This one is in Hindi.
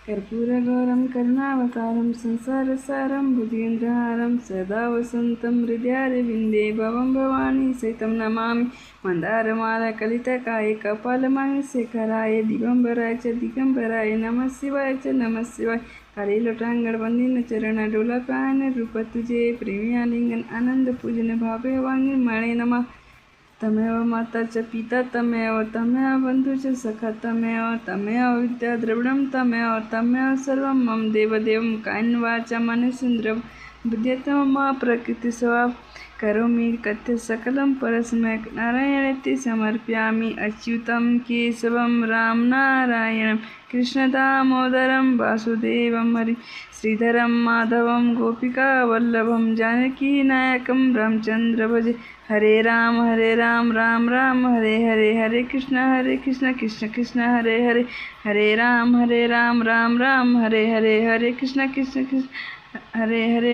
कर्पूरगौरं करुणावतारं संसारसारं भुजगेन्द्रहारं सदा वसन्तं हृदयारविन्दे भवं भवानी सहितं नमामि। मन्दारमालकलितकाय कपालमानसेकराय दिगम्बराय च दिगम्बराय नमः शिवाय च नमः शिवाय। काली लोटांगण वंदिन चरण डोला पायन रूप तुझे प्रेमी आलिंगन आनंद पूजन भावे वांगी मणे नमः। तमेव माता च पिता तमेव तमेव बंधु च सखा तमेव विद्या द्रविणं तमेव सर्वं मम देवदेवं कायेन वाचा मनसेन्द्रियं बुद्ध्यात्मना मा प्रकृति स्वभाव करोमि कथ्य सकलं परस्मै नारायणेति समर्पयामि। अच्युतं केशवं राम नारायणं कृष्णदामोदरं वासुदेवं हरि श्रीधरं माधवं गोपिकावल्लभं जानकीनायकं रामचन्द्र भजे। हरे राम राम राम हरे हरे हरे कृष्ण कृष्ण कृष्ण हरे हरे राम राम राम हरे हरे हरे कृष्ण कृष्ण कृष्ण हरे हरे।